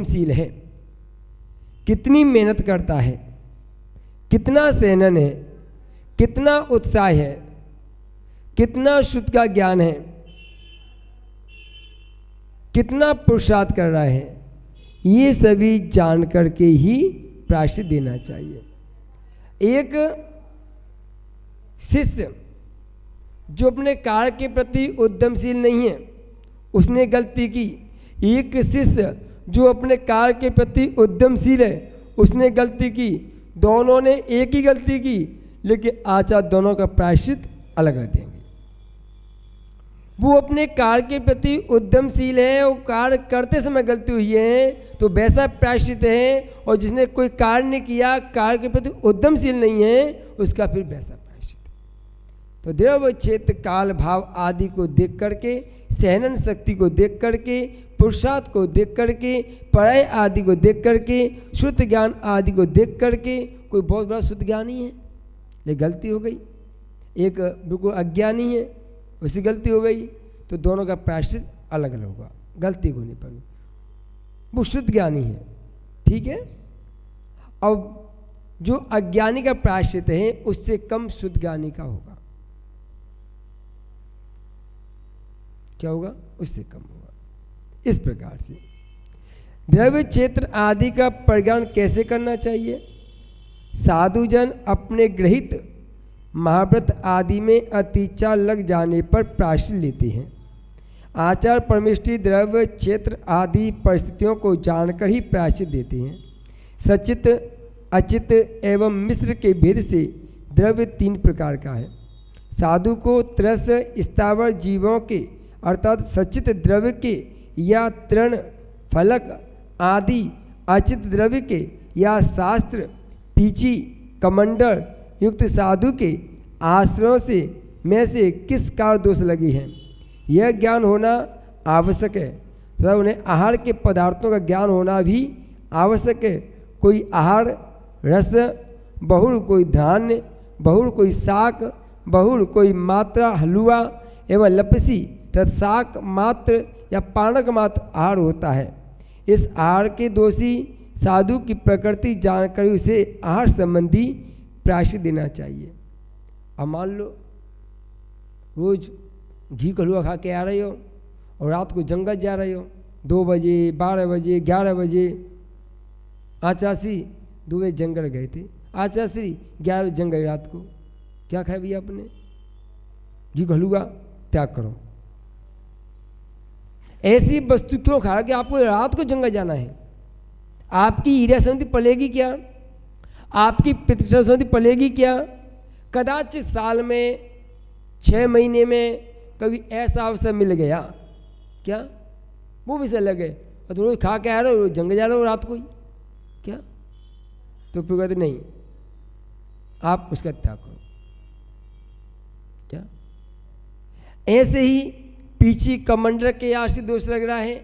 उद्यमशील है, कितनी मेहनत करता है, कितना सहनन है, कितना उत्साह है, कितना शुद्ध का ज्ञान है, कितना पुरुषार्थ कर रहा है, ये सभी जान करके ही प्रायश्चित देना चाहिए। एक शिष्य जो अपने कार्य के प्रति उद्यमशील नहीं है, उसने गलती की। एक शिष्य जो अपने कार्य के प्रति उद्यमशील है, उसने गलती की। दोनों ने एक ही गलती की, लेकिन आचार्य दोनों का प्रायश्चित अलग अलग देंगे। वो अपने कार्य के प्रति उद्यमशील है और कार्य करते समय गलती हुई है तो वैसा प्रायश्चित है, और जिसने कोई कार्य नहीं किया, कार्य के प्रति उद्यमशील नहीं है, उसका फिर वैसा प्रायश्चित है। तो द्रव्य क्षेत्र काल भाव आदि को देख करके, सहनन शक्ति को देख करके, पुरुषार्थ को देख करके, पढ़ाई आदि को देख करके, शुद्ध ज्ञान आदि को देख करके, कोई बहुत बड़ा शुद्ध ज्ञानी है लेकिन गलती हो गई, एक बिल्कुल अज्ञानी है उसकी गलती हो गई, तो दोनों का प्रायश्चित अलग अलग होगा गलती होने पर। वो शुद्ध ज्ञानी है, ठीक है, और जो अज्ञानी का प्रायश्चित है उससे कम शुद्ध ज्ञानी का होगा। क्या होगा? उससे कम होगा। इस प्रकार से द्रव्य क्षेत्र आदि का परिज्ञान कैसे करना चाहिए? साधुजन अपने गृहित महाव्रत आदि में अतिचा लग जाने पर प्रायश्चित लेते हैं। आचार परमेष्टि द्रव्य क्षेत्र आदि परिस्थितियों को जानकर ही प्रायश्चित देते हैं। सचित, अचित एवं मिश्र के भेद से द्रव्य 3 प्रकार का है। साधु को त्रस स्थावर जीवों के अर्थात सचित द्रव्य के या तृण फलक आदि अचित द्रव्य के या शास्त्र पीची कमंडल युक्त साधु के आश्रयों से में से किस कार्य दोष लगे हैं, यह ज्ञान होना आवश्यक है तथा उन्हें आहार के पदार्थों का ज्ञान होना भी आवश्यक है। कोई आहार रस बहुल, कोई धान्य बहुल, कोई शाक बहुल, कोई मात्रा हलवा एवं लपसी तथा शाक मात्र या पानक मात्र आहार होता है। इस आहार के दोषी साधु की प्रकृति जानकर उसे आहार संबंधी प्रायश्चित देना चाहिए। अब मान लो रोज घी का हलवा खा के आ रहे हो और रात को जंगल जा रहे हो, 2 बजे 12 बजे 11 बजे। आचार्य 2 बजे जंगल गए थे, आचार्य 11 बजे जंगल रात को क्या खाया भैया आपने? घी का हलवा, त्याग करो। ऐसी वस्तु क्यों खा कि आपको रात को जंगल जाना है? आपकी ईर्ष्या संधि पलेगी क्या? आपकी पितृ संधि पलेगी क्या? कदाचित साल में 6 महीने में कभी ऐसा अवसर मिल गया क्या, वो भी से लगे और तुम रोज खा के आ रहे हो, जंगल जा रहे हो रात को ही क्या? तो फिर कहते नहीं, आप उसका त्याग करो। क्या ऐसे ही पीछी कमंडल के आश्रित दोष लग रहा है,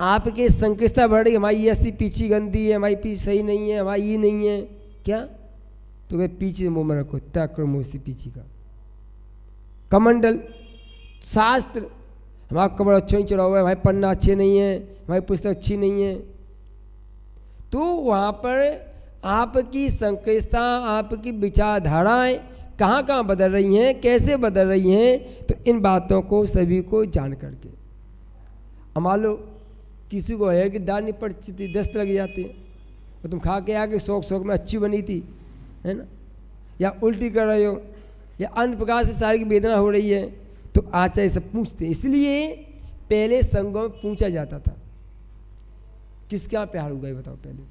आपके संकृष्टता बढ़ रही, हमारी ये ऐसी पीछी गंदी है, हमारी पीछी सही नहीं है, हमारी ये नहीं है क्या? तो वे पीछे मुँह में रखो, त्याग करो मुँह से पीछे का कमंडल। शास्त्र, हमारा कमर अच्छा नहीं चला हुआ है, हमारे पन्ना अच्छे नहीं है, हमारी पुस्तक अच्छी नहीं है, तो वहाँ पर आपकी संकृष्टता, आपकी विचारधाराएँ कहाँ कहाँ बदल रही हैं, कैसे बदल रही हैं, तो इन बातों को सभी को जान करके। अब मान लो किसी को है कि दाल नहीं पड़ती, दस्त लग जाते हैं, और तुम खा के आके शौक शौक में अच्छी बनी थी, है ना, या उल्टी कर रहे हो या अन्य प्रकार से शारीरिक वेदना हो रही है, तो आचार्य सब पूछते हैं। इसलिए पहले संगों में पूछा जाता था किसके यहाँ प्यार हुआ, बताओ पहले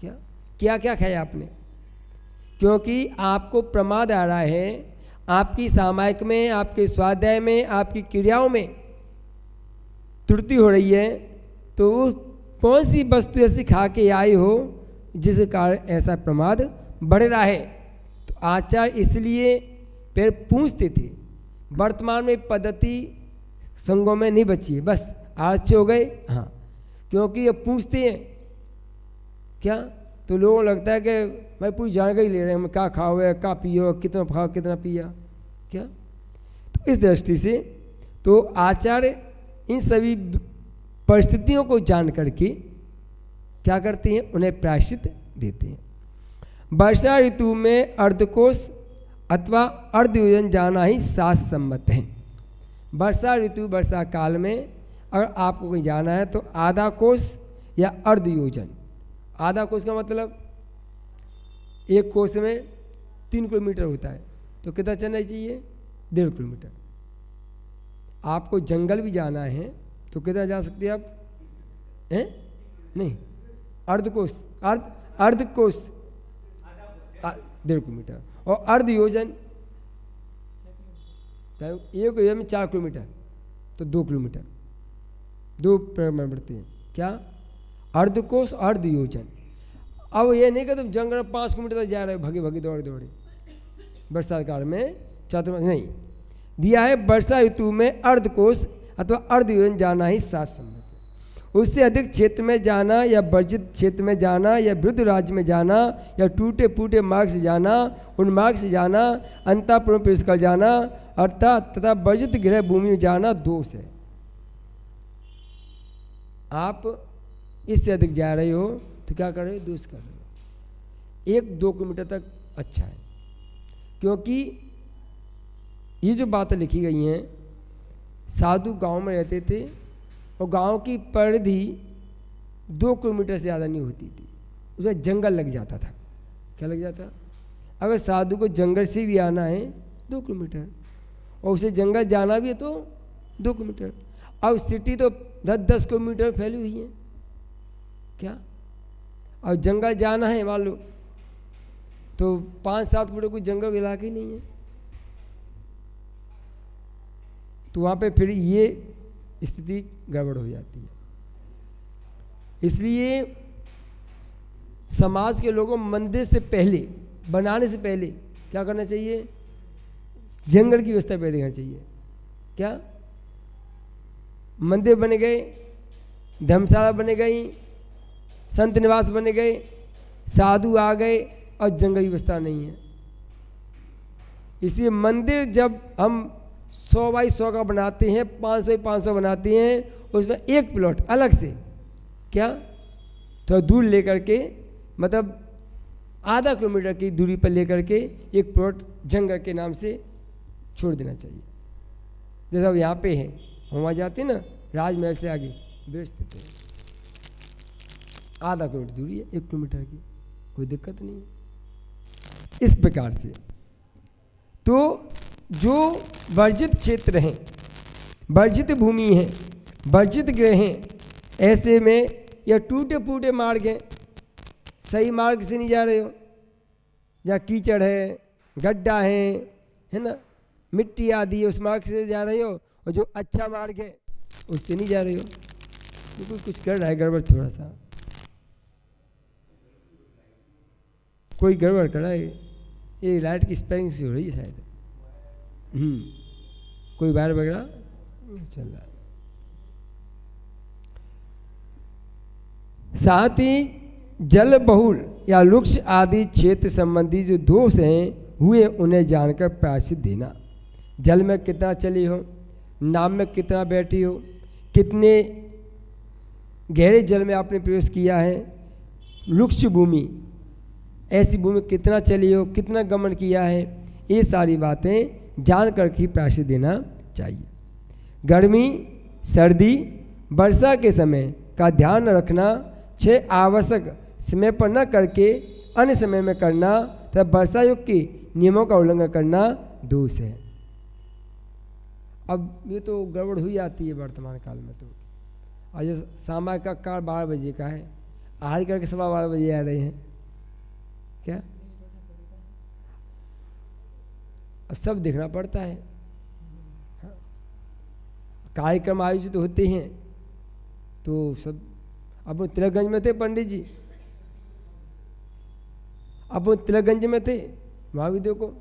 क्या क्या क्या खाया आपने, क्योंकि आपको प्रमाद आ रहा है, आपकी सामायिक में, आपके स्वाध्याय में, आपकी क्रियाओं में त्रुटि हो रही है, तो कौन सी वस्तु ऐसी खा के आए हो जिस कारण ऐसा प्रमाद बढ़ रहा है। तो आचार्य इसलिए फिर पूछते थे। वर्तमान में पद्धति संघों में नहीं बची है, बस आर्च हो गए, हाँ, क्योंकि अब पूछते हैं क्या, तो लोगों को लगता है कि भाई पूरी जानकारी ले रहे हैं, हम क्या खाओ है, क्या पियो, कितना खाओ, कितना पिया क्या। तो इस दृष्टि से तो आचार्य इन सभी परिस्थितियों को जान करके क्या करते हैं, उन्हें प्रायश्चित देते हैं। वर्षा ऋतु में अर्धकोश अथवा अर्धयोजन जाना ही शास्त्र सम्मत है। वर्षा ऋतु वर्षा काल में अगर आपको कहीं जाना है तो आधा कोस या अर्धयोजन। आधा कोस का मतलब एक कोस में 3 किलोमीटर होता है, तो कितना चलना चाहिए, 1.5 किलोमीटर। आपको जंगल भी जाना है तो कितना जा सकते हैं आप, हैं नहीं, अर्धकोस, अर्धकोस 1.5 किलोमीटर, और अर्धयोजन एक योजन में 4 किलोमीटर, तो 2 किलोमीटर, 2 परिमाण बढ़ते हैं क्या, अर्धकोश अर्धयोजन। अब ये नहीं कि तुम जंगल में 5 किलोमीटर तक जा रहे हो भगे भगे दौड़े दौड़े, बरसात काल में चातुर्मास नहीं दिया है। वर्षा ऋतु में अर्धकोश अथवा अर्धयोजन जाना ही शास्त्र सम्मत है। उससे अधिक क्षेत्र में जाना या वर्जित क्षेत्र में जाना या वृद्ध राज्य में जाना या टूटे फूटे मार्ग से जाना, उन मार्ग से जाना, अंतःपुर प्रवेश कर जाना अर्थात तथा वर्जित गृह भूमि में जाना दोष है। आप इससे अधिक जा रहे हो तो क्या कर रहे हो, दोष कर रहे हो। 1-2 किलोमीटर तक अच्छा है, क्योंकि ये जो बातें लिखी गई हैं, साधु गांव में रहते थे और गांव की परिधि 2 किलोमीटर से ज़्यादा नहीं होती थी, उसमें जंगल लग जाता था। क्या लग जाता, अगर साधु को जंगल से भी आना है 2 किलोमीटर, और उसे जंगल जाना भी है तो 2 किलोमीटर। अब सिटी तो 10-10 किलोमीटर फैली हुई है क्या, और जंगल जाना है मान लो तो 5-7 किलोमीटर कोई जंगल इलाका ही नहीं है, तो वहाँ पे फिर ये स्थिति गड़बड़ हो जाती है। इसलिए समाज के लोगों मंदिर से पहले, बनाने से पहले क्या करना चाहिए, जंगल की व्यवस्था पैदा करना चाहिए। क्या, मंदिर बने गए, धर्मशाला बने गई, संत निवास बने गए, साधु आ गए और जंगल की व्यवस्था नहीं है। इसलिए मंदिर जब हम 100 बाई 100 का बनाते हैं, 500 बाई 500 बनाते हैं, उसमें एक प्लॉट अलग से क्या थोड़ा दूर लेकर के, मतलब आधा किलोमीटर की दूरी पर लेकर के एक प्लॉट जंगल के नाम से छोड़ देना चाहिए। जैसे अब यहाँ पे है, हम वहाँ जाते हैं ना, राजमहल से आगे बेचते थे, आधा किलोमीटर दूरी है, 1 किलोमीटर की, कोई दिक्कत नहीं है। इस प्रकार से तो जो वर्जित क्षेत्र हैं, वर्जित भूमि है, वर्जित गृह हैं, ऐसे में या टूटे फूटे मार्ग हैं, सही मार्ग से नहीं जा रहे हो, जहाँ कीचड़ है, गड्ढा है ना, मिट्टी आदि है, उस मार्ग से जा रहे हो, और जो अच्छा मार्ग है उससे नहीं जा रहे हो, तो कुछ कर रहा है गड़बड़, थोड़ा सा कोई गड़बड़ कर रहा है, ये लाइट की स्पेयरिंग से हो रही है शायद, कोई वायर वगैरह चल रहा है। साथ ही जल बहुल या वृक्ष आदि क्षेत्र संबंधी जो दोष हैं हुए, उन्हें जानकर प्रायश्चित देना। जल में कितना चली हो, नाव में कितना बैठी हो, कितने गहरे जल में आपने प्रवेश किया है, वृक्ष भूमि, ऐसी भूमि कितना चली हो, कितना गमन किया है, ये सारी बातें जान कर ही प्रायश्चित देना चाहिए। गर्मी, सर्दी, वर्षा के समय का ध्यान रखना, 6 आवश्यक समय पर न करके अन्य समय में करना तथा वर्षा युग के नियमों का उल्लंघन करना दोष है। अब ये तो गड़बड़ हुई आती है वर्तमान काल में, तो आज सामान्य का काल 12 बजे का है, आहार करके 12:15 बजे आ रहे हैं क्या, अब सब देखना पड़ता है। कार्यक्रम आयोजित होते हैं तो सब, अब तिलकगंज में थे पंडित जी, अब तिलकगंज में थे, वहाँ भी देखो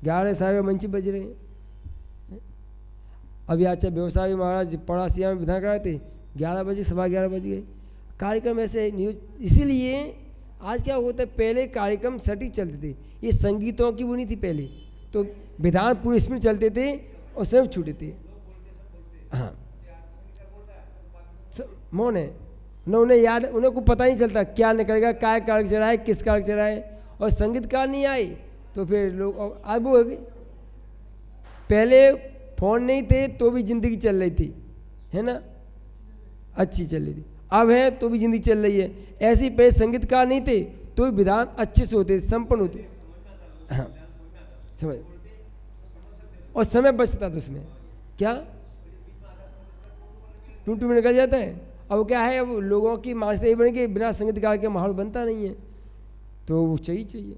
11 साढ़े मंची बज रहे हैं। अभी अच्छा व्यवसायी महाराज पड़ासिया में विधान कराए थे, 11 बजे 11:15 बज गए। कार्यक्रम ऐसे न्यूज, इसीलिए आज क्या होता है, पहले कार्यक्रम सटीक चलते थे, ये संगीतों की वो नहीं थी पहले, तो विधान पूरे इसमें चलते थे और सब छूटे थे। हाँ मौन है न, उन्हें याद, उन्हें को पता नहीं चलता क्या निकलेगा, काय कारक चढ़ाए, किस कारक चढ़ाए। और संगीतकार नहीं आए तो फिर लोग, अब वो पहले फ़ोन नहीं थे तो भी ज़िंदगी चल रही थी, है ना, अच्छी चल रही थी। अब है तो भी ज़िंदगी चल रही है। ऐसे ही पहले संगीतकार नहीं थे तो भी विधान अच्छे से होते, संपन्न होते। हाँ समझ, और समय बचता था उसमें, क्या टूट में निकल जाता है। अब क्या है, अब लोगों की मानसिकता ये बनी कि बिना संगीतकार के माहौल बनता नहीं है, तो वो चाहिए।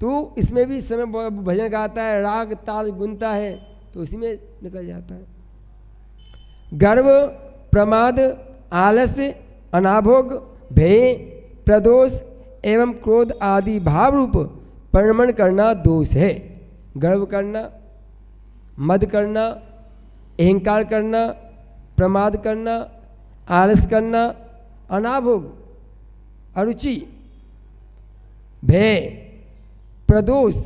तो इसमें भी समय भजन गाता है, राग ताल गुनता है, तो उसी में निकल जाता है। गर्व, प्रमाद, आलस्य, अनाभोग, भय, प्रदोष एवं क्रोध आदि भाव रूप परिणमन करना दोष है। गर्व करना, मद करना, अहंकार करना, प्रमाद करना, आलस करना, अनाभोग, अरुचि, भय, प्रदोष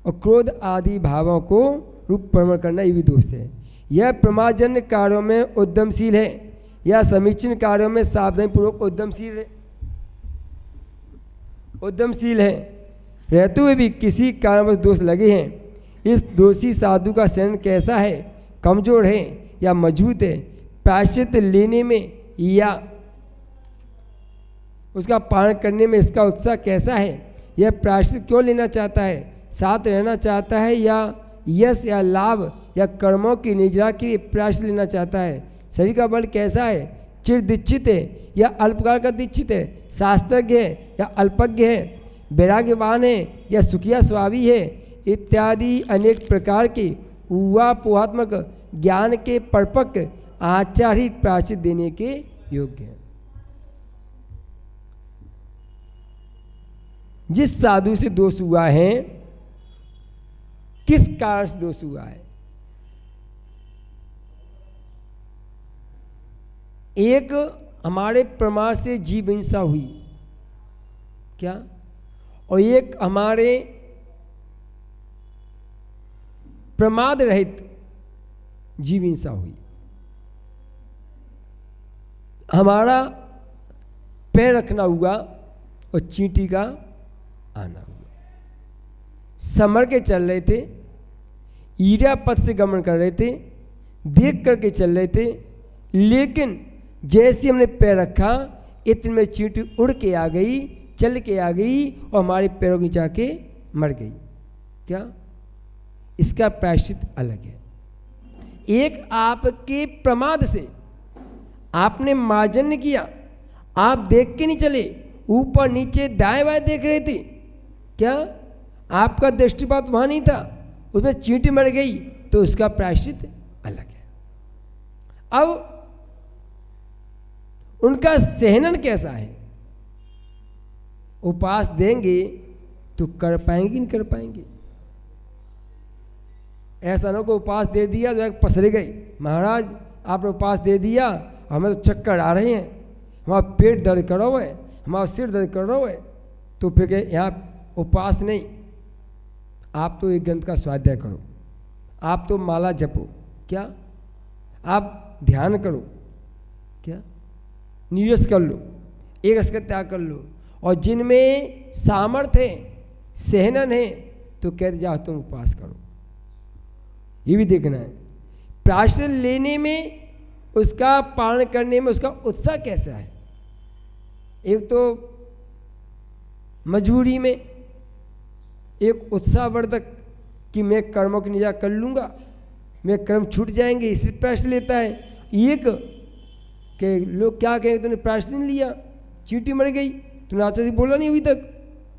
और क्रोध आदि भावों को रूप परिणमन करना, ये भी दोष है। यह प्रमादजन्य कार्यों में उद्यमशील है या समीचीन कार्यों में सावधानीपूर्वक उद्यमशील है रहते हुए भी किसी कारणवश दोष लगे हैं। इस दोषी साधु का शरण कैसा है, कमजोर है या मजबूत है, प्रायश्चित लेने में या उसका पालन करने में इसका उत्साह कैसा है, यह प्रायश्चित क्यों लेना चाहता है, साथ रहना चाहता है या यश या लाभ या कर्मों की निजरा के लिए प्रायश्चित लेना चाहता है, शरीर का बल कैसा है, चिर दीक्षित है या अल्पकाल का दीक्षित है, शास्त्रज्ञ है या अल्पज्ञ है, वैराग्यवान है या सुखिया स्वावी है, इत्यादि अनेक प्रकार के उवापोहात्मक ज्ञान के परिपक्व आचार ही प्रायश्चित देने के योग्य है। जिस साधु से दोष हुआ है, किस कारण से दोष हुआ है, एक हमारे प्रमाद से जीव हिंसा हुई क्या, और एक हमारे प्रमाद रहित जीव हिंसा हुई। हमारा पैर रखना हुआ और चींटी का आना हुआ। समर के चल रहे थे, ईरा पथ से गमन कर रहे थे, देख करके चल रहे थे, लेकिन जैसे हमने पैर रखा इतने में चींटी उड़ के आ गई, चल के आ गई और हमारे पैरों के नीचे आके मर गई। क्या, इसका प्रायश्चित अलग है। एक आपके प्रमाद से आपने मार्जन्य किया, आप देख के नहीं चले, ऊपर नीचे दाएं बाएं देख रहे थे, क्या आपका दृष्टिपात वहां नहीं था, उसमें चींटी मर गई, तो उसका प्रायश्चित अलग है। अब उनका सहनन कैसा है, उपवास देंगे तो कर पाएंगे नहीं कर पाएंगे। ऐसा ना को उपवास दे दिया तो पसरे गई, महाराज आपने उपवास दे दिया, हमें तो चक्कर आ रहे हैं, हमारा पेट दर्द कर रहा है, हमारा सिर दर्द कर रहा है, तो फिर यहाँ उपवास नहीं, आप तो एक ग्रंथ का स्वाध्याय करो, आप तो माला जपो, क्या आप ध्यान करो, क्या नीरस कर लो, एक रस का त्याग कर लो, और जिनमें सामर्थ्य है, सहनन है, तो कहते जाओ तुम उपवास करो। ये भी देखना है, प्रायश्चित लेने में, उसका पालन करने में उसका उत्साह कैसा है। एक तो मजबूरी में, एक उत्साहवर्धक कि मैं कर्मों की निजा कर लूँगा, मेरे कर्म छूट जाएंगे, इसलिए प्रायश्चित लेता है। एक कि लोग क्या कहेंगे, तूने प्रायश्चित नहीं लिया, चींटी मर गई, तूने आचार्य से बोला नहीं अभी तक,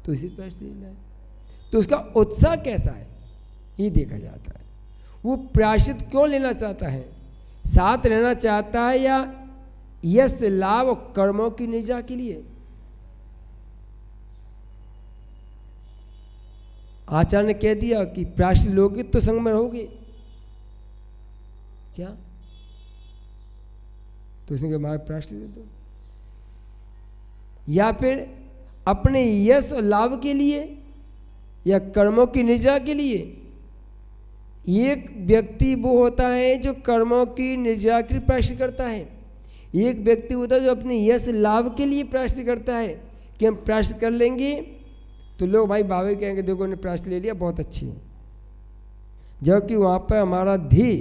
तो इसी प्रायश्चित लेना है। तो उसका उत्साह कैसा है, ये देखा जाता है। वो प्रायश्चित क्यों लेना चाहता है, साथ रहना चाहता है या यश लाभ और कर्मों की निजा के लिए। आचार्य ने कह दिया कि प्रायश्चित लोगे तो संग में रहोगे, क्या, तो उसने कहा हमारे प्रायश्चित दे दो। या फिर अपने यश और लाभ के लिए या कर्मों की निजा के लिए। एक व्यक्ति वो होता है जो कर्मों की निजा की प्रायश्चित करता है, एक व्यक्ति होता है जो अपने यश लाभ के लिए प्रायश्चित करता है कि हम प्रायश्चित कर लेंगे तो लोग भाई बाबा कहेंगे देखो ने प्रायश्चित ले लिया, बहुत अच्छी है। जबकि वहाँ पर हमारा ध्येय,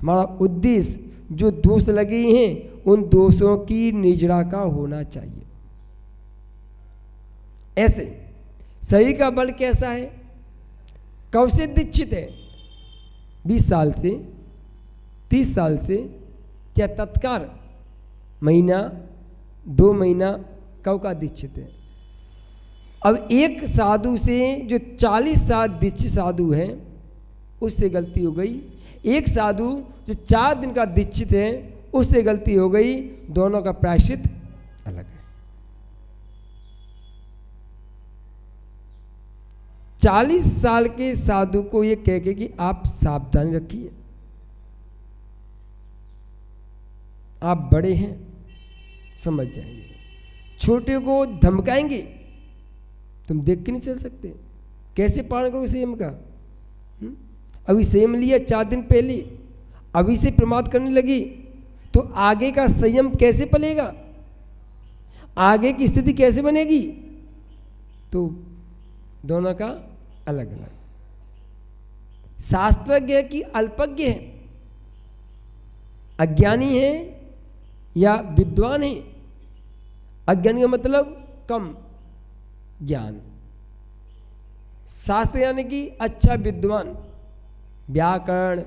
हमारा उद्देश्य जो दोष लगे हैं उन दोषों की निजरा का होना चाहिए। ऐसे शरीर का बल कैसा है, कब से दीक्षित है, 20 साल से, 30 साल से, क्या तत्काल महीना 2 महीना कब का दीक्षित है। अब एक साधु से जो 40 साल दीक्षित साधु है उससे गलती हो गई, एक साधु जो 4 दिन का दीक्षित है उससे गलती हो गई, दोनों का प्रायश्चित अलग है। 40 साल के साधु को ये कह के कि आप सावधानी रखिए, आप बड़े हैं समझ जाएंगे, छोटे को धमकाएंगे, तुम देख के नहीं चल सकते, कैसे पालन करोगे संयम का। अभी संयम लिया 4 दिन पहले, अभी से प्रमाद करने लगी तो आगे का संयम कैसे पलेगा, आगे की स्थिति कैसे बनेगी। तो दोनों का अलग अलग, शास्त्रज्ञ की अल्पज्ञ है, अज्ञानी है या विद्वान है। अज्ञानी का मतलब कम ज्ञान, शास्त्र यानी कि अच्छा विद्वान, व्याकरण,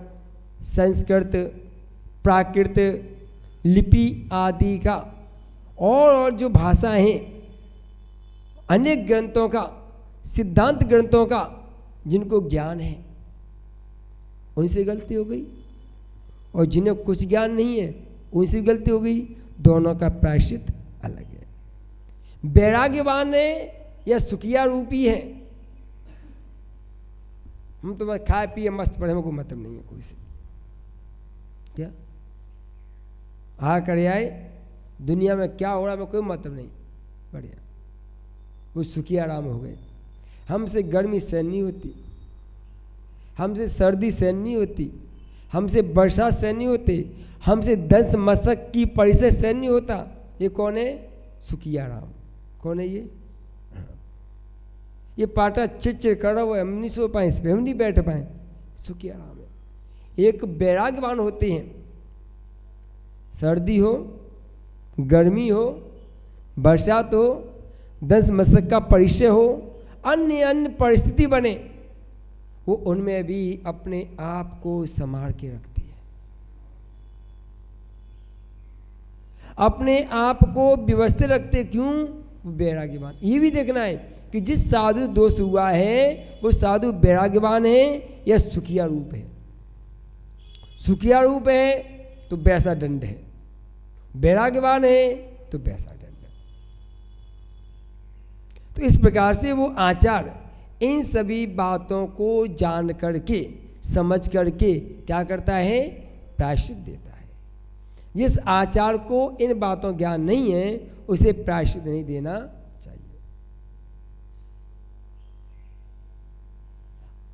संस्कृत, प्राकृत, लिपि आदि का और जो भाषाएं हैं, अनेक ग्रंथों का, सिद्धांत ग्रंथों का जिनको ज्ञान है उनसे गलती हो गई, और जिन्हें कुछ ज्ञान नहीं है उनसे गलती हो गई, दोनों का प्रायश्चित अलग है। वैराग्यवान है या सुखिया रूपी है, हम तो बस खाए पिए मस्त पड़े, हमको मतलब नहीं है कोई से, क्या आ कर आए दुनिया में क्या हो रहा है कोई मतलब नहीं, बढ़िया वो सुखी आराम हो गए। हमसे गर्मी सहन नहीं होती, हमसे सर्दी सहन नहीं होती, हमसे वर्षा सहन नहीं होती, हमसे दंश मशक की परिचय सहन नहीं होता। ये कौन है, सुखी आराम। कौन है ये पाटा चिड़चिड़ कर रहा है, हम नहीं सो पाए इस पर, हम नहीं बैठ पाए, सुखी आराम है। एक वैराग्यवान होते हैं, सर्दी हो, गर्मी हो, बरसात हो, दंश मशक का परिचय हो, अन्य अन्य परिस्थिति बने, वो उनमें भी अपने आप को संभाल के रखती है, अपने आप को व्यवस्थित रखते। क्यों, वैराग्यवान। ये भी देखना है कि जिस साधु दोष हुआ है वो साधु वैराग्यवान है या सुखिया रूप है। सुखिया रूप है तो वैसा दंड है, वैराग्यवान है तो वैसा दंड है। तो इस प्रकार से वो आचार इन सभी बातों को जान करके समझ करके क्या करता है, प्रायश्चित देता है। जिस आचार को इन बातों ज्ञान नहीं है उसे प्रायश्चित नहीं देना चाहिए।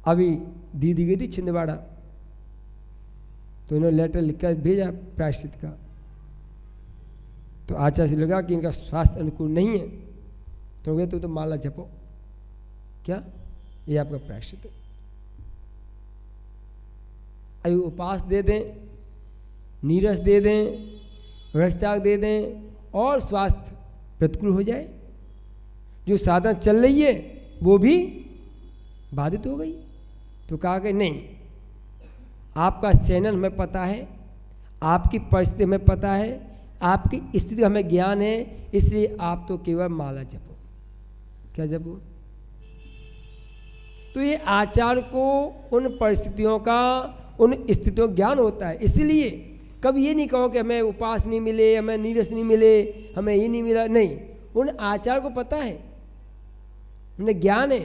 अभी दीदी गई थी छिंदवाड़ा, तो इन्होंने लेटर लिखकर भेजा प्रायश्चित का, तो आचार्य से लगा कि इनका स्वास्थ्य अनुकूल नहीं है, तो गए तो माला जपो, क्या ये आपका प्रायश्चित है। अभी उपास दे दें, नीरस दे दें, रजत्याग दे दें और स्वास्थ्य प्रतिकूल हो जाए, जो साधना चल रही है वो भी बाधित हो गई, तो कहा कि नहीं, आपका चैनल हमें पता है, आपकी परिस्थिति हमें पता है, आपकी स्थिति हमें ज्ञान है, इसलिए आप तो केवल माला जपो। क्या जपो? तो ये आचार को उन परिस्थितियों का, उन स्थितियों का ज्ञान होता है। इसलिए कभी ये नहीं कहो कि हमें उपास नहीं मिले, हमें नीरस नहीं मिले, हमें ये नहीं मिला, नहीं, उन आचार को पता है, उन्हें ज्ञान है,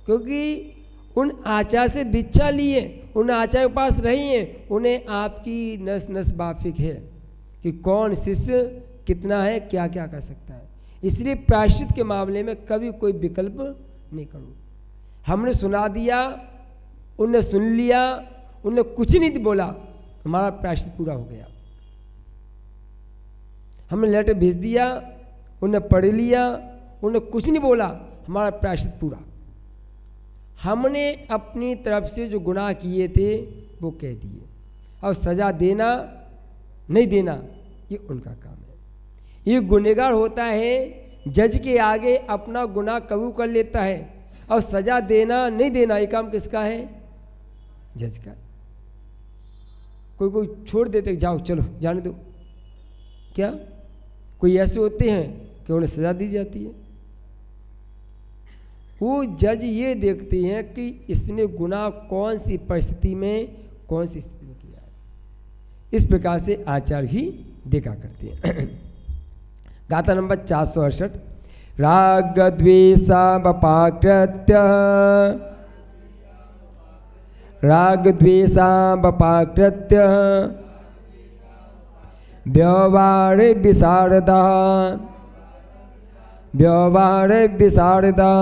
क्योंकि उन आचार से दीक्षा ली है, उन आचार के पास रही हैं, उन्हें आपकी नस नस वाफिक है कि कौन शिष्य कितना है, क्या क्या कर सकता है। इसलिए प्रायश्चित के मामले में कभी कोई विकल्प नहीं करो। हमने सुना दिया, उनने सुन लिया, उनने कुछ नहीं बोला, हमारा प्रायश्चित पूरा हो गया। हमने लेटर भेज दिया, उन्हें पढ़ लिया, उन्हें कुछ नहीं बोला, हमारा प्रायश्चित पूरा। हमने अपनी तरफ से जो गुनाह किए थे वो कह दिए। अब सज़ा देना नहीं देना ये उनका काम है। ये गुनहगार होता है, जज के आगे अपना गुनाह कबूल कर लेता है, और सज़ा देना नहीं देना ये काम किसका है? जज का। कोई कोई छोड़ देते, जाओ चलो जाने दो, क्या कोई ऐसे होते हैं कि उन्हें सज़ा दी जाती है। वो जज ये देखते हैं कि इसने गुनाह कौन सी परिस्थिति में, कौन सी स्थिति में किया है। इस प्रकार से आचार्य भी देखा करते हैं। गाथा नंबर 468। राग द्वेषावपाकृत्य, राग द्वेषावपाकृत्य व्यवहार विशारदा, व्यवहार विशारदा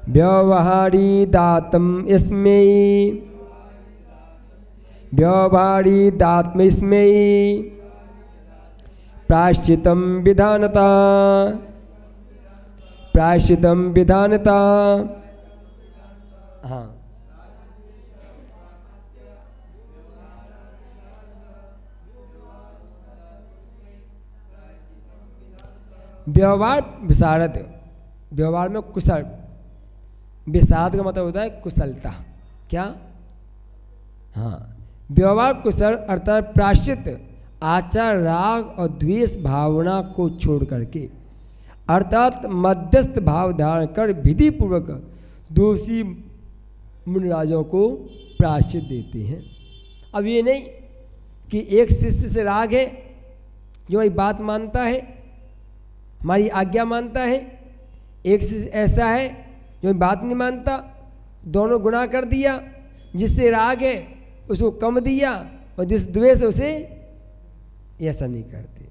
व्यवहारी दातम इसमें, व्यवहारी दात्म इसमें प्रायश्चितम विधानता, प्रायश्चितम विधानता। हाँ, व्यवहार विशारद, व्यवहार में कुशल, विशारद का मतलब होता है कुशलता। क्या? हाँ, व्यवहार कुशल अर्थात प्रायश्चित आचार राग और द्वेष भावना को छोड़ करके, अर्थात मध्यस्थ भाव धारण कर विधि पूर्वक दोषी मुनिराजों को प्रायश्चित देते हैं। अब ये नहीं कि एक शिष्य से राग है जो भाई बात मानता है, हमारी आज्ञा मानता है, एक शिष्य ऐसा है जो बात नहीं मानता, दोनों गुनाह कर दिया। जिससे राग है उसको कम दिया, और जिस द्वेष है उसे, ऐसा नहीं करते।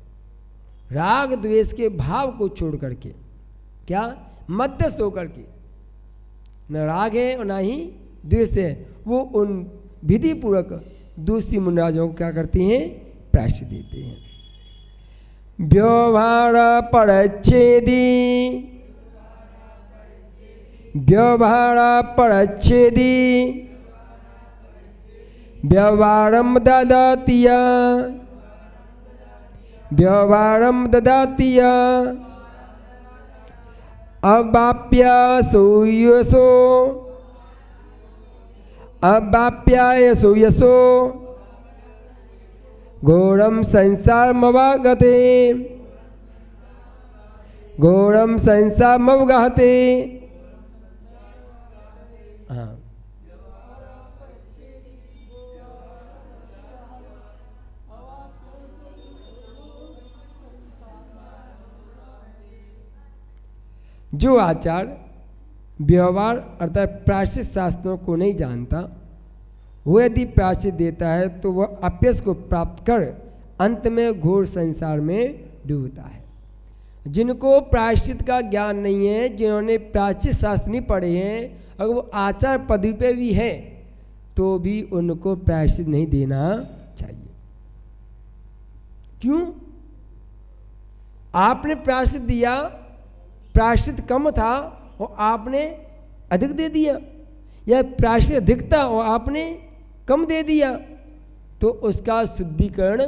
राग द्वेष के भाव को छोड़ करके, क्या मध्यस्थ होकर के, न राग है और ना ही द्वेष है, वो उन विधि पूर्वक दूसरी मुनिराजों को क्या करते हैं? प्रायश्चित देते हैं। व्यवहार परच्छेदी, व्यवहार परच्छेदी व्यवहारम ददातिया, व्यवहारम ददातिया अवाप्या सूयसो, अवाप्याय सूयसो घोरम संसारमवागते, घोरम संसारमवगते। हाँ, जो आचार व्यवहार अर्थात प्रायश्चित शास्त्रों को नहीं जानता, वो यदि प्रायश्चित देता है तो वह अपयश को प्राप्त कर अंत में घोर संसार में डूबता है। जिनको प्रायश्चित का ज्ञान नहीं है, जिन्होंने प्रायश्चित शास्त्र नहीं पढ़े हैं, अगर वो आचार पदवी पे भी है तो भी उनको प्रायश्चित नहीं देना चाहिए। क्यों? आपने प्रायश्चित दिया, प्रायश्चित कम था और आपने अधिक दे दिया, या प्रायश्चित अधिक था और आपने कम दे दिया, तो उसका शुद्धिकरण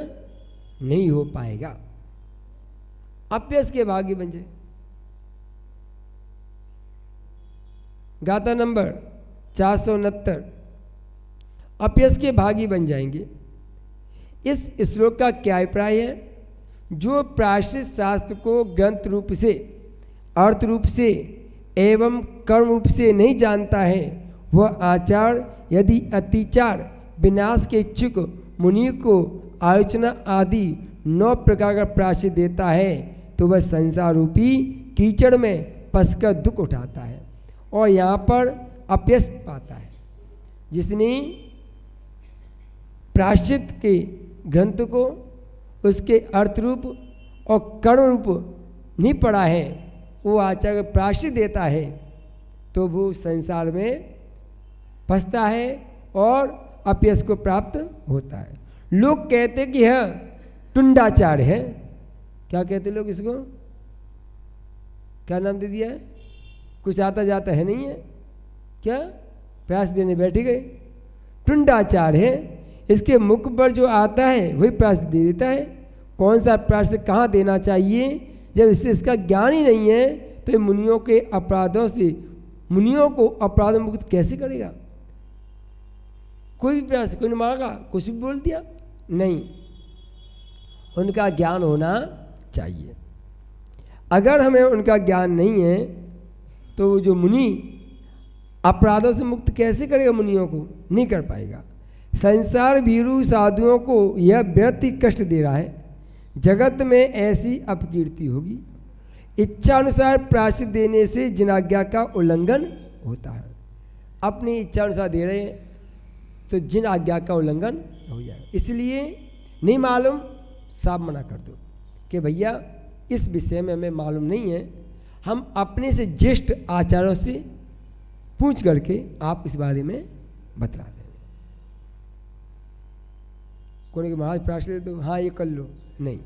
नहीं हो पाएगा, अपयश के भागी बन जाए। गाथा नंबर 469, अपयश के भागी बन जाएंगे। इस श्लोक का क्या अभिप्राय है? जो प्रायश्चित शास्त्र को ग्रंथ रूप से, अर्थ रूप से एवं कर्म रूप से नहीं जानता है, वह आचार यदि अतिचार विनाश के इच्छुक मुनि को आलोचना आदि 9 प्रकार का प्रायश्चित देता है तो वह संसार रूपी कीचड़ में फंसकर दुख उठाता है और यहाँ पर अपयश पाता है। जिसने प्रायश्चित के ग्रंथ को उसके अर्थ रूप और कर्म रूप नहीं पढ़ा है, वो आचार्य प्रायश्चित देता है तो वो संसार में फंसता है और अपयश को प्राप्त होता है। लोग कहते कि हाँ टुंडाचार है। क्या कहते लोग इसको, क्या नाम दे दिया है, कुछ आता जाता है नहीं है, क्या प्रायश्चित देने बैठ गए। टुंडाचार है, इसके मुख पर जो आता है वही प्रायश्चित दे देता है। कौन सा प्रायश्चित कहाँ देना चाहिए, जब इसका ज्ञान ही नहीं है तो मुनियों के अपराधों से, मुनियों को अपराध मुक्त कैसे करेगा। कोई भी प्रयास, कोई ने मांगा, कुछ भी बोल दिया, नहीं, उनका ज्ञान होना चाहिए। अगर हमें उनका ज्ञान नहीं है तो जो मुनि अपराधों से मुक्त कैसे करेगा, मुनियों को नहीं कर पाएगा। संसार भीरू साधुओं को यह व्यर्थ ही कष्ट दे रहा है, जगत में ऐसी अपकीर्ति होगी। इच्छा अनुसार प्रायश्चित देने से जिनाज्ञा का उल्लंघन होता है। अपनी इच्छा अनुसार दे रहे हैं तो जिन आज्ञा का उल्लंघन हो जाए, इसलिए नहीं मालूम साफ मना कर दो कि भैया इस विषय में हमें मालूम नहीं है, हम अपने से ज्येष्ठ आचार्यों से पूछ करके आप इस बारे में बतला दें। कोई के महाराज प्रायश्चित दे दो, हाँ ये कर लो, नहीं,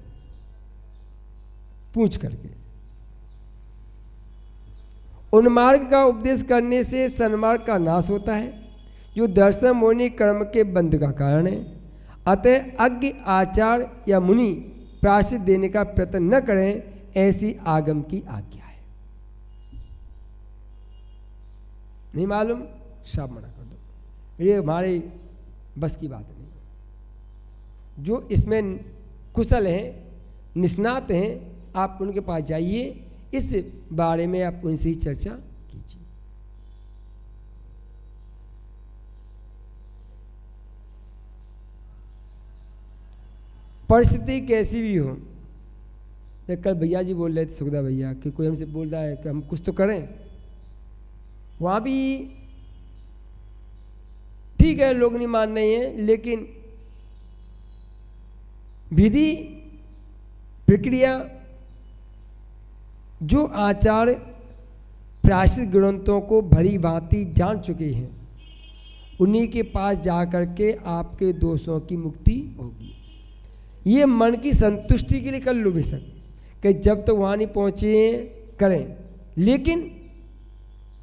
पूछ करके। उन्मार्ग का उपदेश करने से सन्मार्ग का नाश होता है, जो दर्शन मोनि कर्म के बंध का कारण है। अतः अज्ञ आचार या मुनि प्रायश्चित देने का प्रयत्न न करें, ऐसी आगम की आज्ञा है। नहीं मालूम साफ मना कर दो, ये हमारे बस की बात नहीं। जो इसमें कुशल हैं, निष्णात हैं, आप उनके पास जाइए, इस बारे में आप उनसे ही चर्चा कीजिए। परिस्थिति कैसी भी हो, कल भैया जी बोल रहे थे, सुखदा भैया, कि कोई हमसे बोल रहा है कि हम कुछ तो करें, वहाँ भी ठीक है, लोग नहीं मान रहे हैं, लेकिन विधि प्रक्रिया जो आचार्य प्रायश्चित ग्रंथों को भली भांति जान चुके हैं, उन्हीं के पास जाकर के आपके दोषों की मुक्ति होगी। ये मन की संतुष्टि के लिए कर लो बेशक, कि जब तक वहाँ नहीं पहुँचे करें, लेकिन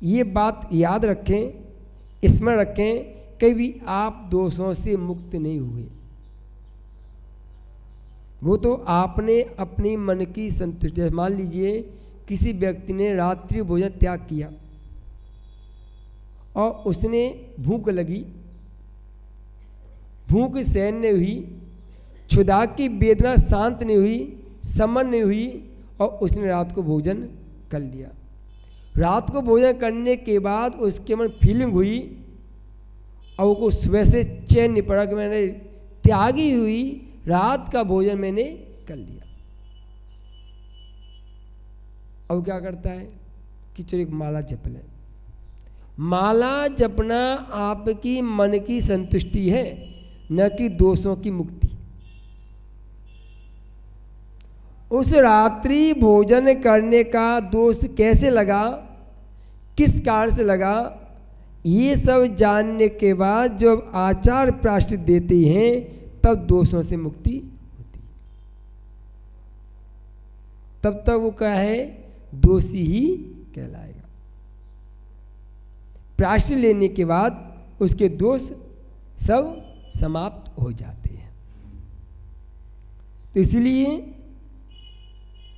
ये बात याद रखें, स्मरण रखें, कभी आप दोषों से मुक्त नहीं हुए। वो तो आपने अपनी मन की संतुष्टि, मान लीजिए किसी व्यक्ति ने रात्रि भोजन त्याग किया और उसने भूख लगी, भूख सहन नहीं हुई, क्षुधा की वेदना शांत नहीं हुई, समन नहीं हुई, और उसने रात को भोजन कर लिया। रात को भोजन करने के बाद उसके मन फीलिंग हुई और वो सुबह से चैन नहीं पड़ा कि मैंने त्यागी हुई रात का भोजन मैंने कर लिया। अब क्या करता है कि चलो एक माला जप ले। माला जपना आपकी मन की संतुष्टि है, न कि दोषों की मुक्ति। उस रात्रि भोजन करने का दोष कैसे लगा, किस कारण से लगा, ये सब जानने के बाद जब आचार प्रायश्चित देते हैं तब दोषों से मुक्ति होती। तब तक वो क्या है, दोषी ही कहलाएगा। प्रायश्चित लेने के बाद उसके दोष सब समाप्त हो जाते हैं। तो इसलिए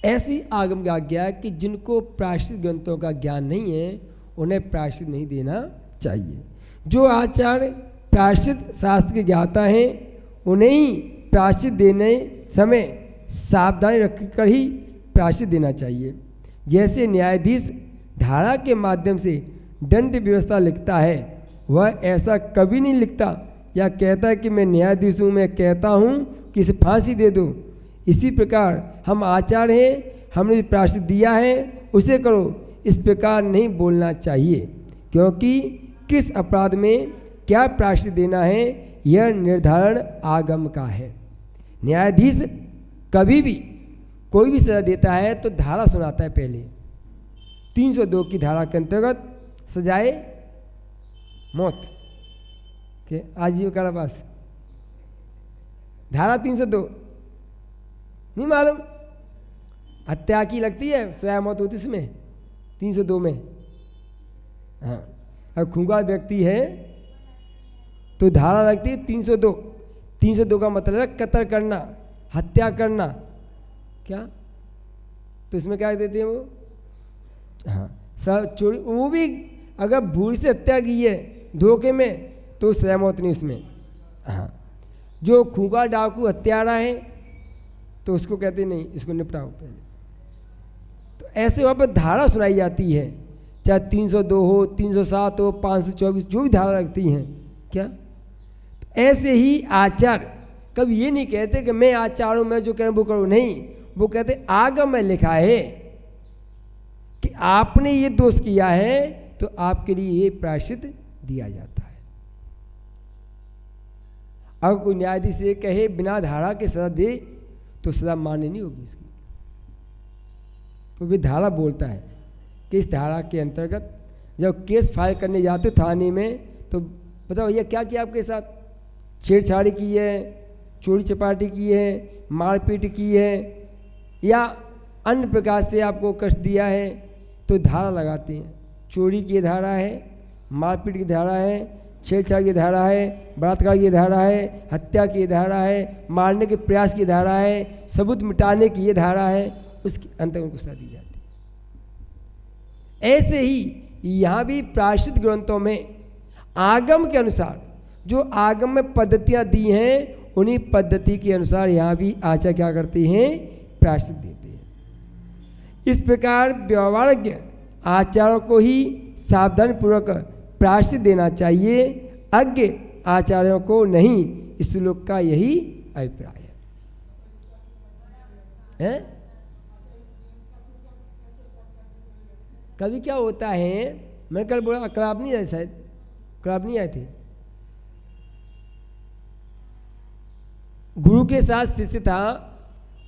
ऐसी आगम की आज्ञा है कि जिनको प्रायश्चित ग्रंथों का ज्ञान नहीं है उन्हें प्रायश्चित नहीं देना चाहिए। जो आचार्य प्रायश्चित शास्त्र के ज्ञाता हैं उन्हें ही प्रायश्चित देने समय सावधानी रखकर ही प्रायश्चित देना चाहिए। जैसे न्यायाधीश धारा के माध्यम से दंड व्यवस्था लिखता है, वह ऐसा कभी नहीं लिखता या कहता है कि मैं न्यायाधीश हूँ, मैं कहता हूँ कि इसे फांसी दे दो। इसी प्रकार हम आचार्य हैं, हमने प्रायश्चित दिया है उसे करो, इस प्रकार नहीं बोलना चाहिए, क्योंकि किस अपराध में क्या प्रायश्चित देना है यह निर्धारण आगम का है। न्यायाधीश कभी भी कोई भी सजा देता है तो धारा सुनाता है। पहले 302 की धारा के अंतर्गत सजाए मौत के आजीवन कारावास, धारा 302 नहीं मालूम? हत्या की लगती है, सजा मौत होती इसमें 302 में। हाँ, अब खूंखार व्यक्ति है तो धारा लगती है 302। 302 का मतलब है कत्ल करना, हत्या करना। क्या? तो इसमें क्या देते हैं वो? हाँ, सब चोरी, वो भी अगर भूल से हत्या की है धोखे में तो सजा मौत नहीं उसमें। हाँ, जो खूंखार डाकू हत्यारा है तो उसको कहते नहीं, इसको निपटाओ पहले। तो ऐसे वहाँ पर धारा सुनाई जाती है, चाहे 302 हो, 307 हो, 524, जो भी धारा लगती हैं। क्या? तो ऐसे ही आचार कभी ये नहीं कहते कि मैं आचार हूँ, मैं जो करूँ वो करूँ, नहीं। वो कहते आगम में लिखा है कि आपने ये दोष किया है तो आपके लिए ये प्रायश्चित दिया जाता है। अगर कोई न्यायाधीश ये कहे बिना धारा के सजा दे तो सजा मान्य नहीं होगी इसकी। तो भी धारा बोलता है कि इस धारा के अंतर्गत जब केस फाइल करने जाते हो थाने में तो बताओ भैया क्या किया आपके साथ? छेड़छाड़ी की है, चोरी चपाटी की है, मारपीट की है या अन्य प्रकार से आपको कष्ट दिया है, तो धारा लगाते हैं। चोरी की धारा है, मारपीट की धारा है, छेड़छाड़ की धारा है, बलात्कार की धारा है, हत्या की धारा है, मारने के प्रयास की धारा है, सबूत मिटाने की ये धारा है, उसके अंतर्गत उनको सजा दी जाती है। ऐसे ही यहाँ भी प्रायश्चित ग्रंथों में आगम के अनुसार जो आगम में पद्धतियाँ दी हैं उन्हीं पद्धति के अनुसार यहाँ भी आचार्य क्या करते हैं? प्रायश्चित देते हैं। इस प्रकार व्यवहारज्ञ आचार्यों को ही सावधानी पूर्वक प्रायश्चित देना चाहिए, अज्ञ आचार्यों को नहीं। इस श्लोक का यही अभिप्राय है। कभी क्या होता है, मैं कल बोला क्लाब नहीं आए, शायद क्लाब नहीं आए थे। गुरु के साथ शिष्य था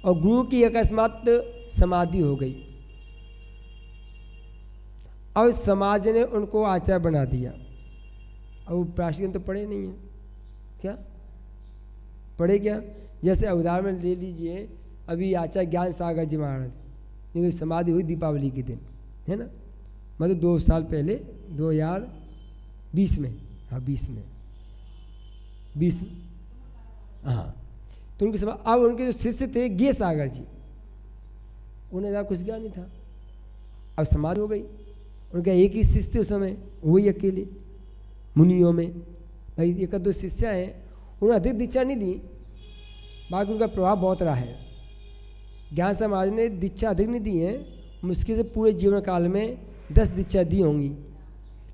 और गुरु की अकस्मात समाधि हो गई और समाज ने उनको आचार्य बना दिया। और वो प्रायश्चित तो पढ़े नहीं है। क्या पढ़े? क्या? जैसे उदाहरण ले लीजिए, अभी आचार्य ज्ञान सागर जी महाराज, क्योंकि समाधि हुई दीपावली के दिन, है ना, मतलब 2 साल पहले 2020 में। हाँ 20 में, हाँ। तो उनके समय अब उनके जो शिष्य थे गे सागर जी, उन्हें ज़्यादा कुछ ज्ञान नहीं था। अब समाधि हो गई, उनका एक ही शिष्य थे उस समय, वही अकेले मुनियों में। भाई 1-2 शिष्य हैं, उन्होंने अधिक दीक्षा नहीं दी, बाकी उनका प्रभाव बहुत रहा है। ज्ञान समाज ने दीक्षा अधिक नहीं दी है, मुश्किल से पूरे जीवन काल में 10 दीक्षा दी होंगी,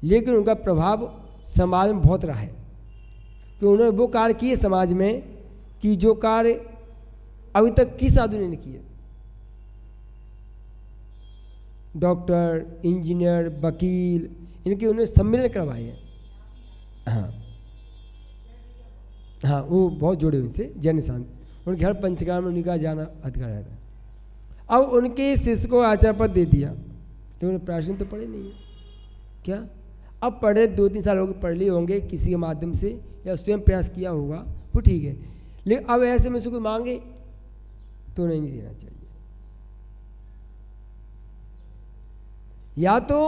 लेकिन उनका प्रभाव समाज में बहुत रहा है। कि उन्होंने वो कार्य किए समाज में कि जो कार्य अभी तक किस साधु ने नहीं किए। डॉक्टर, इंजीनियर, वकील, इनके उन्होंने सम्मेलन करवाए हैं। हाँ हाँ, वो बहुत जुड़े उनसे, जैन शांत, उनके हर पंचकाम में उनका जाना अधिकार रहता है। अब उनके शिष्य को आचार्य पद दे दिया, तो उन्होंने प्राचीन तो पढ़े नहीं है। क्या? अब पढ़े 2-3 साल हो गए, पढ़ लिए होंगे किसी के माध्यम से या स्वयं प्रयास किया होगा, वो ठीक है। लेकिन अब ऐसे में से कोई मांगे तो नहीं देना चाहिए। या तो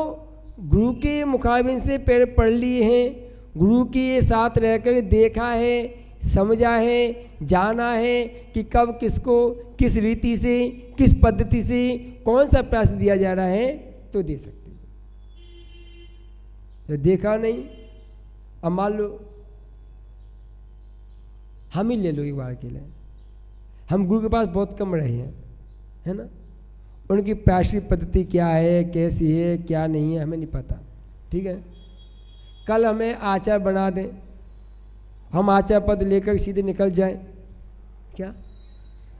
गुरु के मुखाबिन से पढ़ लिए हैं, गुरु के साथ रहकर देखा है, समझा है, जाना है कि कब किसको किस रीति से किस पद्धति से कौन सा प्रयास दिया जा रहा है, तो दे सकते हैं। देखा नहीं, अब मान लो हम ही ले लो एक बार के लिए, हम गुरु के पास बहुत कम रहे हैं, है ना, उनकी प्रायश्चित पद्धति क्या है, कैसी है, क्या नहीं है, हमें नहीं पता। ठीक है, कल हमें आचार्य बना दें, हम आचार्य पद लेकर सीधे निकल जाएं, क्या?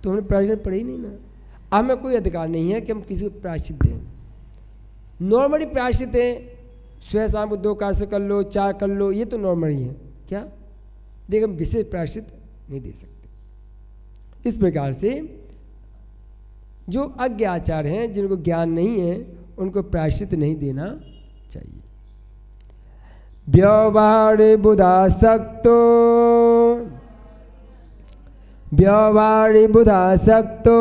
तो हमने प्रायश्चित पढ़े ही नहीं ना। हमें कोई अधिकार नहीं है कि हम किसी को प्रायश्चित दें। नॉर्मली प्रायश्चित है, सुबह शाम को 2 कार्य कर लो, 4 कर लो, ये तो नॉर्मली है। क्या? लेकिन हम विशेष प्रायश्चित नहीं दे सकते। इस प्रकार से जो अज्ञ आचार्य हैं, जिनको ज्ञान नहीं है, उनको प्रायश्चित नहीं देना चाहिए। व्यवहार बुधासक्तो व्यवहारे बुधासक्तो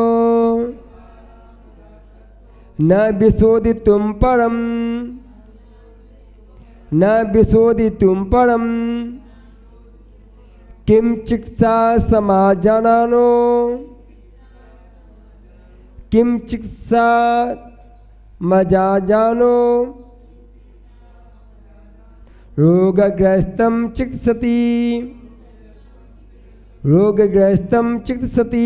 न विशोधितुं परम, न विशोधितुं परम, किम चिकित्सा समाजनानो, किम चिकित्सा मजाजानो, रोगग्रस्तं चिकित्सति, रोगग्रस्तं चिकित्सति।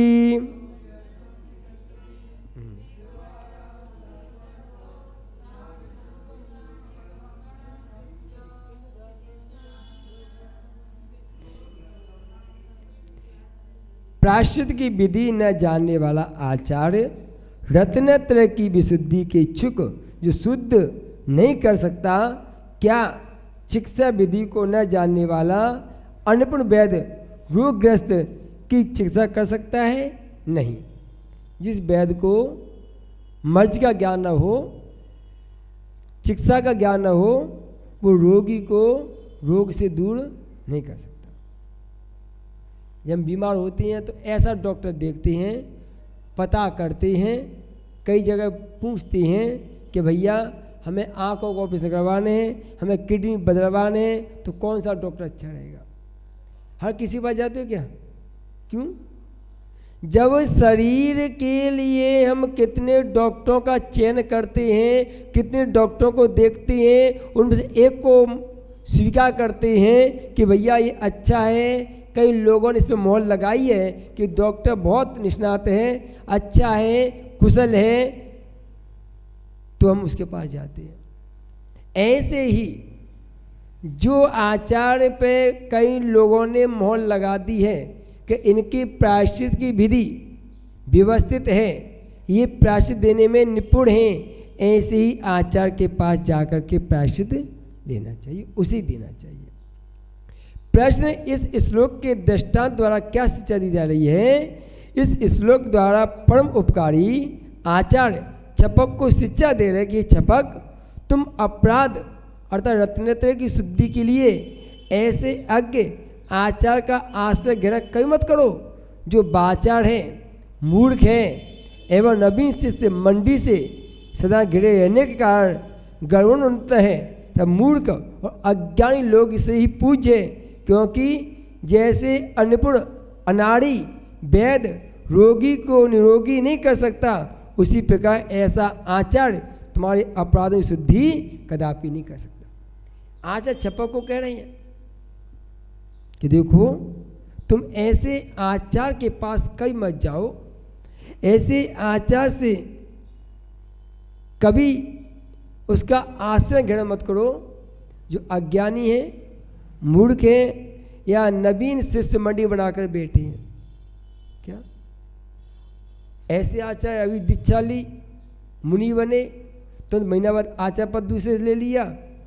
प्रायश्चित की विधि न जानने वाला आचार्य रत्नत्रय की विशुद्धि के इच्छुक जो शुद्ध नहीं कर सकता, क्या चिकित्सा विधि को न जानने वाला अनिपुण वैद्य रोगग्रस्त की चिकित्सा कर सकता है? नहीं। जिस वैद्य को मर्ज का ज्ञान न हो, चिकित्सा का ज्ञान न हो, वो रोगी को रोग से दूर नहीं कर सकता। जब बीमार होते हैं तो ऐसा डॉक्टर देखते हैं, पता करते हैं, कई जगह पूछते हैं कि भैया हमें आँखों को ऑपरेशन करवाने हैं, हमें किडनी बदलवाने हैं, तो कौन सा डॉक्टर अच्छा रहेगा? हर किसी पास जाते हो क्या? क्यों? जब शरीर के लिए हम कितने डॉक्टरों का चयन करते हैं, कितने डॉक्टरों को देखते हैं, उनमें से एक को स्वीकार करते हैं कि भैया ये अच्छा है, कई लोगों ने इस पर मोहर लगाई है कि डॉक्टर बहुत निष्णात है, अच्छा है, कुशल है, तो हम उसके पास जाते हैं। ऐसे ही जो आचार्य पे कई लोगों ने मोहर लगा दी है कि इनकी प्रायश्चित की विधि व्यवस्थित है, ये प्रायश्चित देने में निपुण हैं, ऐसे ही आचार्य के पास जाकर के प्रायश्चित लेना चाहिए, उसे देना चाहिए। प्रश्न इस श्लोक के दृष्टांत द्वारा क्या शिक्षा दी जा रही है? इस श्लोक द्वारा परम उपकारी आचार्य छपक को शिक्षा दे रहे कि छपक, तुम अपराध अर्थात रत्नत्रय की शुद्धि के लिए ऐसे अज्ञ आचार का आश्रय ग्रहण कभी मत करो जो बाचार है, मूर्ख है एवं नवीन शिष्य मंडी से सदा घिरे रहने के कारण गर्वोन्नत है। तब मूर्ख और अज्ञानी लोग इसे ही पूज्य, क्योंकि जैसे अनिपुण अनाड़ी वैद्य रोगी को निरोगी नहीं कर सकता, उसी प्रकार ऐसा आचार्य तुम्हारे अपराधों की शुद्धि कदापि नहीं कर सकता। आचार्य छपक को कह रहे हैं कि देखो तुम ऐसे आचार्य के पास कभी मत जाओ, ऐसे आचार्य से कभी उसका आश्रय ग्रहण मत करो जो अज्ञानी है, मूर्ख है या नवीन शिष्य मंडी बनाकर बैठे हैं। क्या ऐसे आचार्य अभी दीक्षा ली, मुनि बने, तो महीना बाद आचार्य पद दूसरे से ले लिया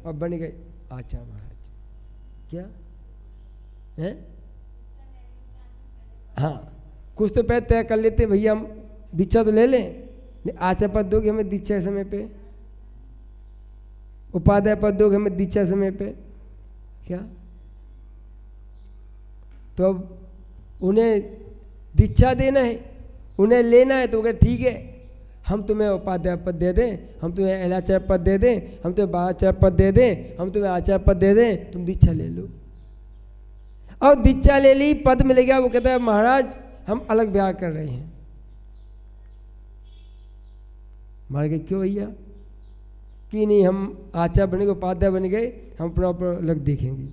और बन गए आचार्य महाराज। क्या है? हाँ, कुछ तो पहले तय कर लेते भैया हम दीक्षा तो ले लें, आचार्य पद दोगे हमें दीक्षा समय पे, उपाध्याय पद दोगे हमें दीक्षा समय पे। क्या तो अब उन्हें दीक्षा देना है, उन्हें लेना है, तो कहे ठीक है हम तुम्हें उपाध्याय पद दे दें, हम तुम्हें एलाचार्य पद दे दें, हम तुम्हें बाचार्य पद दे दें, हम तुम्हें आचार्य पद दे दें, तुम दीक्षा ले लो। और दीक्षा ले ली, पद मिल गया, वो कहता है महाराज हम अलग ब्याह कर रहे हैं। मार गए क्यों भैया? कि नहीं हम आचार्य बन गए, उपाध्याय बन गए, हम अपना अलग देखेंगे,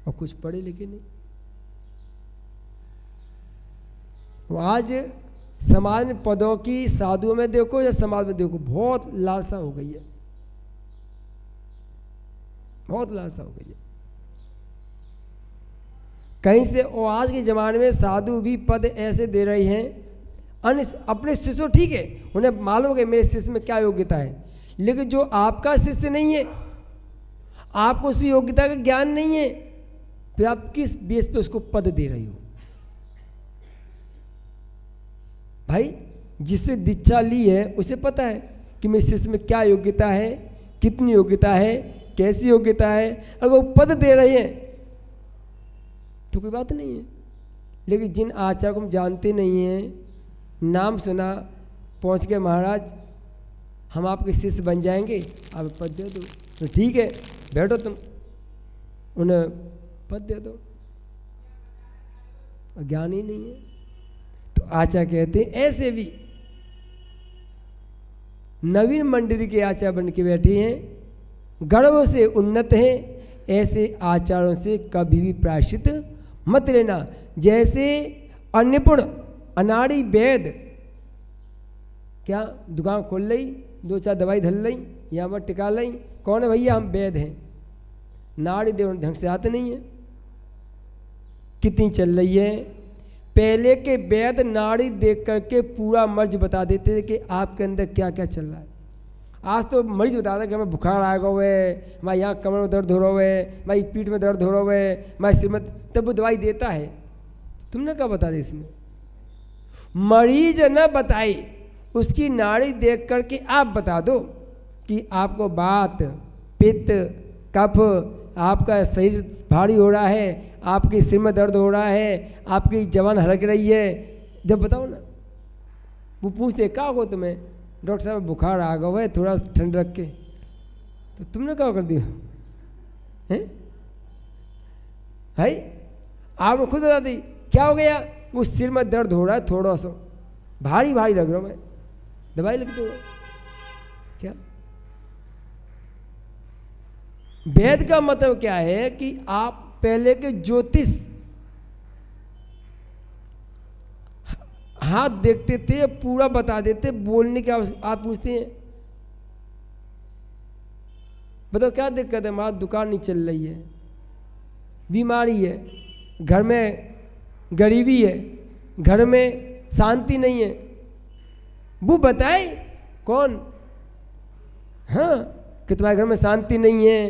और कुछ पढ़े लिखे नहीं। आज समाज में पदों की, साधुओं में देखो या समाज में देखो, बहुत लालसा हो गई है, बहुत लालसा हो गई है कहीं से। और आज के ज़माने में साधु भी पद ऐसे दे रहे हैं, अन्य अपने शिष्य ठीक है, उन्हें मालूम है मेरे शिष्य में क्या योग्यता है, लेकिन जो आपका शिष्य नहीं है, आपको उस योग्यता का ज्ञान नहीं है, फिर आप किस बेस पे उसको पद दे रही हो? भाई जिससे दीक्षा ली है उसे पता है कि मेरे शिष्य में क्या योग्यता है, कितनी योग्यता है, कैसी योग्यता है। अगर वो पद दे रहे हैं तो कोई बात नहीं है, लेकिन जिन आचार्य को हम जानते नहीं हैं, नाम सुना, पहुँच के महाराज हम आपके शिष्य बन जाएंगे, आप पद दे दो, तो ठीक है बैठो तुम, उन्हें पद दे दो, ज्ञान ही नहीं है। तो आचार्य कहते हैं ऐसे भी नवीन मंडली के आचार्य बन के बैठे हैं, गर्व से उन्नत हैं, ऐसे आचार्यों से कभी भी प्रायश्चित मत लेना। जैसे अनिपुण अनाड़ी वैद्य क्या दुकान खोल ली, 2-4 दवाई धल ली, यहाँ पर टिका ली, कौन है भैया, हम वैद्य हैं, नाड़ी देव ढंग से आते नहीं है, कितनी चल रही है। पहले के वैद्य नाड़ी देख करके पूरा मर्ज बता देते थे कि आपके अंदर क्या क्या चल रहा है। आज तो मरीज बताता है कि हमें बुखार आएगा हुआ है, मैं यहाँ कमर में दर्द हो रहा है, मैं पीठ में दर्द हो रहा है, मैं सिर में, तब वो दवाई देता है। तुमने क्या बता दी इसमें? मरीज न बताए, उसकी नाड़ी देख करके आप बता दो कि आपको वात, पित्त, कफ, आपका शरीर भारी हो रहा है, आपके सिर में दर्द हो रहा है, आपकी जवान हड़क रही है, जब बताओ ना। वो पूछते क्या हो तुम्हें, डॉक्टर साहब बुखार आ गया है, थोड़ा ठंड रख के, तो तुमने क्या कर दिया है? आपको खुद बता दी क्या हो गया, वो सिर में दर्द हो रहा है, थोड़ा सा भारी भारी लग रहा है, दवाई लिखते हो क्या? वेद का मतलब क्या है कि आप पहले के ज्योतिष हाथ देखते थे, पूरा बता देते, बोलने के आप पूछते हैं बताओ क्या दिक्कत है, हमारी दुकान नहीं चल रही है, बीमारी है, घर में गरीबी है, घर में शांति नहीं है, वो बताए कौन? हाँ कि तुम्हारे घर में शांति नहीं है,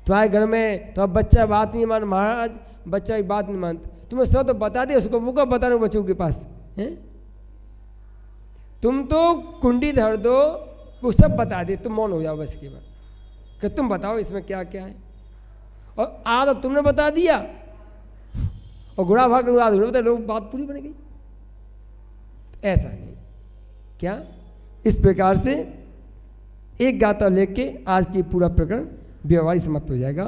तुम्हारे घर में तो अब बच्चा बात नहीं मान, महाराज बच्चा की बात नहीं मानता, तुम्हें सब तो बता दिया उसको, वो कब बता रहे हो बच्चों के पास है? तुम तो कुंडी धर दो, वो सब बता दे, तुम मौन हो जाओ बस के बाद कि तुम बताओ इसमें क्या क्या है, और आधा तुमने बता दिया और गुड़ा भाग बता लोग, बात पूरी बन गई। ऐसा नहीं, क्या इस प्रकार से एक गाथा लेके आज की पूरा प्रकरण व्यवहार समाप्त हो जाएगा।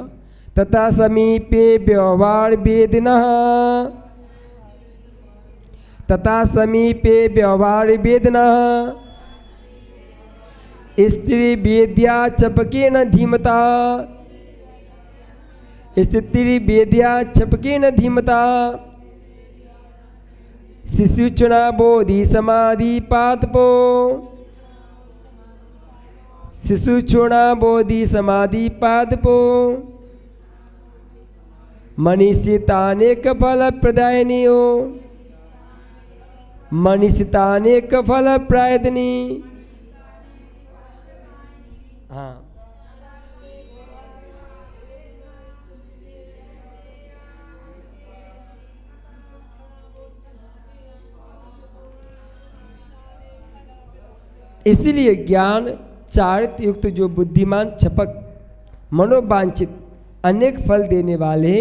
तथा समीपे व्यवहार वेदिनः, तथा समीपे व्यवहार वेदिनः, स्त्री वेद्या चपके न धीमता, स्त्री वेद्या चपके न धीमता, शिशुचुना बोधि समाधि पादपो, शिशुचुना बोधि समाधि पादपो, मनीषितानेक फल प्रदायनियो, मनीषितानेक फल प्रदायनी। हाँ इसीलिए ज्ञान चारित्र युक्त जो बुद्धिमान छपक मनोवांछित अनेक फल देने वाले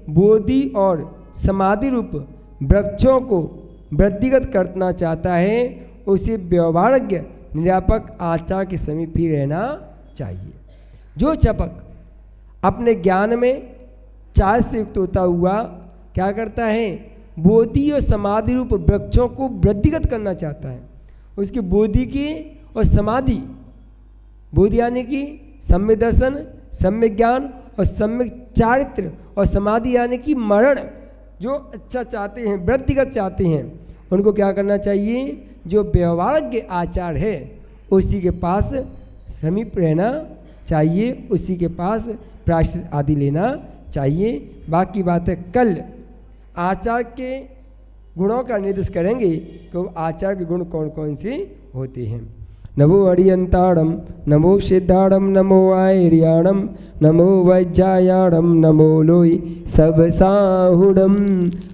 बोधि और समाधि रूप वृक्षों को वृद्धिगत करना चाहता है, उसे व्यवहारज्ञ निरापक आचार के समीप ही रहना चाहिए। जो छपक अपने ज्ञान में चार से युक्त होता हुआ क्या करता है, बोधि और समाधि रूप वृक्षों को वृद्धिगत करना चाहता है, उसकी बोधि की और समाधि, बोधि यानी कि सम्यक दर्शन, सम्यक ज्ञान और सम्यक चारित्र, और समाधि यानी कि मरण, जो अच्छा चाहते हैं, वृद्धिगत चाहते हैं, उनको क्या करना चाहिए, जो व्यवहारज्ञ आचार है उसी के पास समीप रहना चाहिए, उसी के पास प्रायश्चित आदि लेना चाहिए। बाकी बात है कल आचार के गुणों का निर्देश करेंगे कि आचार के गुण कौन कौन से होते हैं। नमो अरियंताणम, नमो सिद्धाणम, नमो आयर्याणम, नमो वज्जायाणम, नमो लोई सब साहुणम,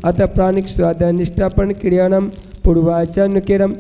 अत प्राणिक स्वाद निष्ठापन क्रियाणम पूर्वाचन किरम।